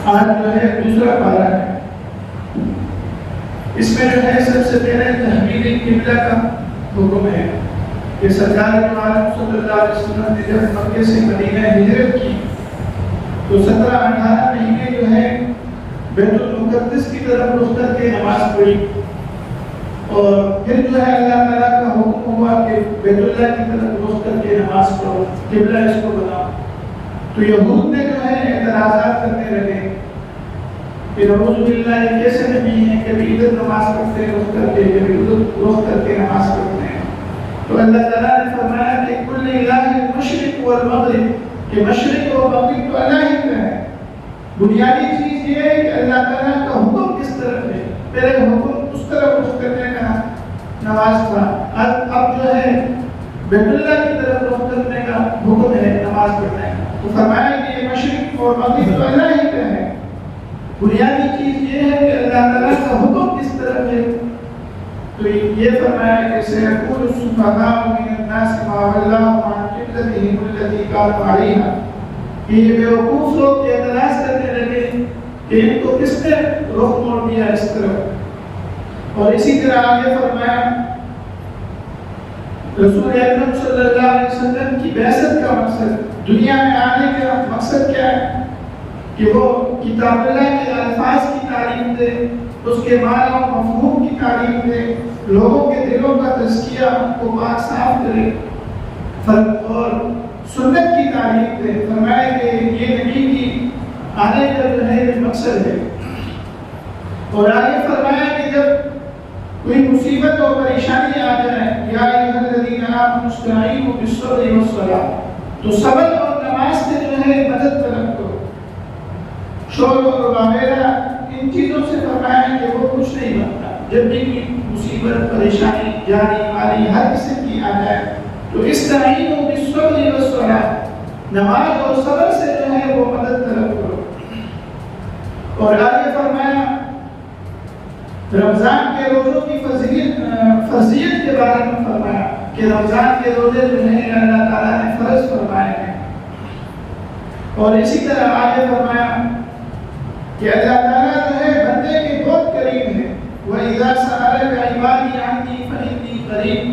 آج جو ہے دوسرا پارہ ہے، اس میں جو ہے سب سے پہلے تحویل قبلہ کا حکم ہے کہ سرکار عالم صلی اللہ علیہ وسلم نے جب مکے سے مدینہ ہجرت کی تو 17-18 مہینے جو ہے بیت المقدس کی طرف رخ کر کے نماز پڑھی، اور پھر جو ہے اللہ تعالیٰ کا حکم ہوا کہ بیت اللہ کی طرف رخ کر کے نماز پڑھو، قبلہ اس کو بناؤ۔ تو یہود نے جو ہے اعتراضات کرنے لگے کہ نعوذ باللہ یہ کیسے نبی ہیں، کبھی ادھر نماز پڑھتے ہیں رخ کر کے، کبھی ادھر رخ کر کے نماز پڑھتے ہیں۔ تو اللہ تعالیٰ نے فرمایا کہ کل الہ المشرق والمغرب، کہ مشرق اور مغرب تو اللہ ہی کا ہے۔ بنیادی چیز یہ ہے کہ اللہ تعالیٰ کا حکم کس طرف ہے، پہلے حکم اس طرف رخ کرنے کا نماز تھا، اب جو ہے بیت اللہ کی طرف رخ کرنے کا حکم ہے نماز پڑھنے کا۔ تو فرمایا کہ یہ مشرق اور مغرب تو اللہ ہی کا ہے، بنیادی چیز یہ ہے کہ اللہ تعالیٰ کا حکم کس طرف ہے۔ تو یہ فرمایا کہ سيقول السفهاء من الناس ما ولاهم عن قبلتهم التي كانوا عليها، کہ یہ بیوقوف لوگ اعتراض کرنے لگے کہ ان کو کس نے رخ موڑ دیا اس طرف۔ اور اسی طرح آگے فرمایا رسول اکرم صلی اللہ علیہ وسلم کی بعثت کا مقصد، دنیا میں آنے کا مقصد کیا ہے کہ وہ کتاب اللہ کے الفاظ کی تعلیم دے، اس کے معنی و مفہوم کی تعلیم دے، لوگوں کے دلوں کا تزکیہ ان کو پاک صاف کرے اور سنت کی تعلیم دے۔ فرمایا کہ یہ نبی کی آنے کا جو ہے مقصد ہے۔ اور آگے فرمایا کہ جب کوئی مصیبت اور پریشانی آ جائے، یا ایھا الذین آمنوا استعینوا بالصبر والصلاۃ، تو صبر اور نماز سے جو ہے مدد طلب کرو۔ شور اور وغیرہ ان چیزوں سے فرمایا کہ وہ کچھ نہیں بنتا۔ جب بھی کوئی مصیبت، پریشانی، جانی مالی ہر قسم کی آ جائے تو استعینوا بالصبر والصلاۃ، نماز اور صبر سے جو ہے وہ مدد طلب کرو۔ اور آگے فرمایا رمضان کے روزوں کی فرضیت کے بارے میں فرمایا کہ رمضان کے روزے جو ہیں اللہ تعالیٰ نے فرض فرمائے ہیں۔ اور اسی طرح آگے فرمایا کہ اللہ تعالیٰ جو ہے بندے کے بہت قریب ہے، وَإِذَا سَأَلَكَ عِبَادِي عَنِّي فَإِنِّي قَرِيبٌ،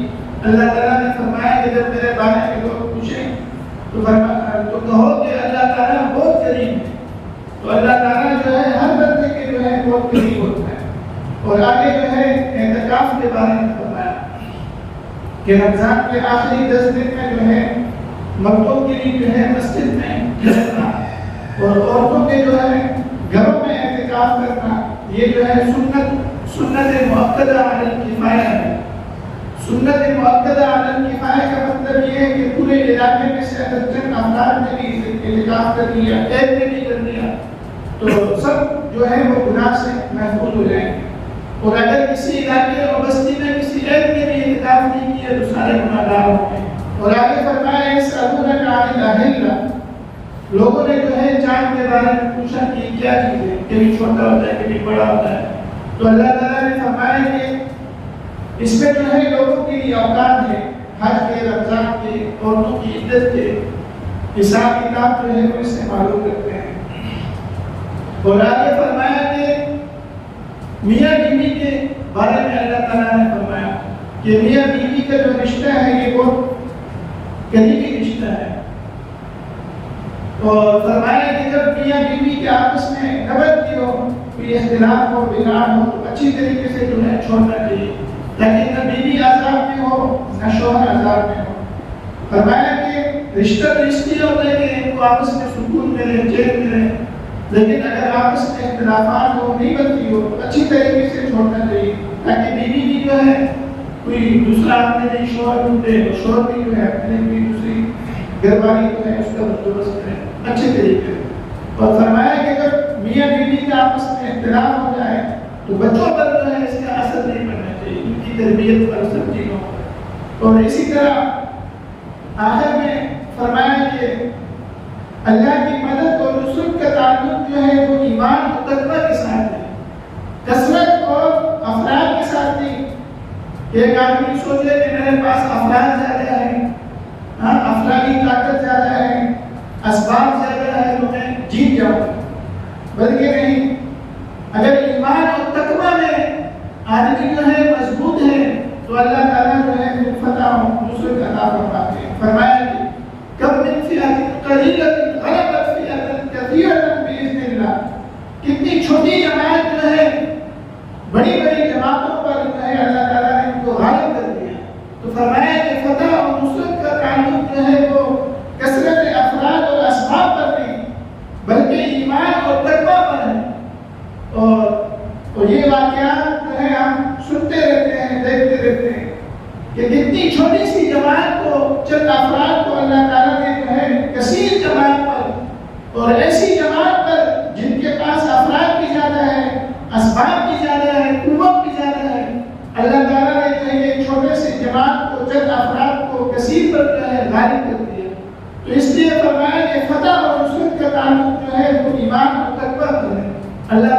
اللہ تعالیٰ نے فرمایا کہ جب میرے بارے میں لوگ پوچھیں تو کہو کہ اللہ تعالیٰ بہت قریب ہے۔ تو اللہ تعالیٰ جو ہے ہر بندے کے جو ہے بہت قریب ہوتا ہے۔ اور آگے جو ہے اعتکاف کے بارے میں فرمایا کہ رمضان کے آخری 10 دن میں جو ہے مردوں کے لیے جو ہے مسجد میں ٹھہرنا اور عورتوں کے جو ہے گھروں میں اعتکاف کرنا، یہ جو ہے سنت مؤکدہ علی الکفایہ ہے۔ سنت مؤکدہ علی الکفایہ کا مطلب یہ ہے کہ پورے علاقے میں سے اگر چند افراد نے بھی اعتکاف کر لیا، ایک نے بھی کر لیا، تو سب جو ہے وہ گناہ سے محفوظ ہو جائیں گے۔ اور اگر کسی علاقے اور بستی میں کسی ایک نے بھی اعتکاف نہیں کیا تو سارے گناہ گار ہوں گے۔ اور آگے فرمایا یسألونک عن الأہلہ، لوگوں نے جو ہے چاند کے بارے میں پوچھا کہ کیا چیز ہے، کبھی چھوٹا ہوتا ہے کبھی بڑا ہوتا ہے۔ تو اللہ تعالیٰ نے فرمایا کہ اس میں جو ہے لوگوں کے لیے اوقات ہے، حج کے، رمضان کے، عورتوں کی عدت کے حساب کتاب جو ہے وہ اس سے معلوم کرتے ہیں۔ اور آگے فرمایا کہ میاں بیوی کے بارے میں اللہ تعالیٰ نے فرمایا کہ میاں بیوی کا جو رشتہ ہے یہ بہت قریبی رشتہ ہے۔ اور فرمایا کہ جب میاں بیوی کے آپس میں نبرتی ہو، کوئی اختلاف ہو، بگاڑ ہو تو اچھی طریقے سے جو ہے چھوڑنا چاہیے، تاکہ نہ بیوی عذاب میں ہو نہ شوہر عذاب میں ہو۔ فرمایا کہ رشتہ تو اس لیے ہوتا ہے کہ ان کو آپس میں سکون ملے، چین ملے، لیکن اگر آپس میں اختلافات ہو، نہیں بنتی ہو تو اچھی طریقے سے چھوڑنا چاہیے، تاکہ بیوی بھی جو ہے کوئی دوسرا اپنے نہیں شوہر ڈھونڈے اور شوہر بھی جو ہے اپنے کوئی دوسری گھر والی جو ہے اس کا بندوبست کرے اچھے طریقے سے۔ اور فرمایا کہ جب میاں بیوی کا آپس میں اختلاف ہو جائے تو بچوں پر جو ہے اس کا اثر نہیں پڑنا چاہیے، ان کی تربیت پر سب چیزوں پر۔ اور اسی طرح آخر میں فرمایا کہ اللہ کی مدد اور نصرت کا تعلق جو ہے وہ ایمان و تقوی کے ساتھ ہے، کثرت اور افراد کے ساتھ نہیں کہ ایک آدمی سوچے کہ میرے پاس افراد زیادہ ہیں، افرادی طاقت زیادہ ہے، اسباب زیادہ ہے تو میں جیت جاؤں گا۔ بلکہ نہیں، اگر ایمان اور تقوی میں آدمی جو ہے مضبوط ہے تو اللہ تعالیٰ جو ہے فتح و نصرت عطا فرماتے ہیں۔ فرمایا کہ کم من فئۃ قلیلۃ غلبت فئۃ کثیرۃ بإذن اللہ، کتنی چھوٹی جماعت جو ہے بڑی بڑی جماعتوں پر جو ہے اللہ تعالیٰ نے ان کو غالب کر دیا۔ تو فرمایا کہ فتح اور نصرت کا تعلق جو ہے وہ کثرت افراد اور اسباب پر نہیں بلکہ ایمان اور تقوی پر ہے۔ اور یہ واقعات جو ہے ہم سنتے رہتے ہیں، دیکھتے رہتے ہیں کہ کتنی چھوٹی سی جماعت کو، چند افراد کو اللہ تعالیٰ نے جو ہے کثیر جماعت پر، اور ایسی جماعت پر جن کے پاس افراد بھی زیادہ ہے، اسباب بھی زیادہ ہے، قوت بھی زیادہ ہے، اللہ تعالیٰ نے جو ہے ایک چھوٹے سے جماعت کو، چند افراد کو کثیر پر جو ہے غالب کر دیا۔ تو اس لیے فرمایا کہ فتح اور نصرت کا تعلق جو ہے وہ ایمان اور تقوی پر ہے۔ اللہ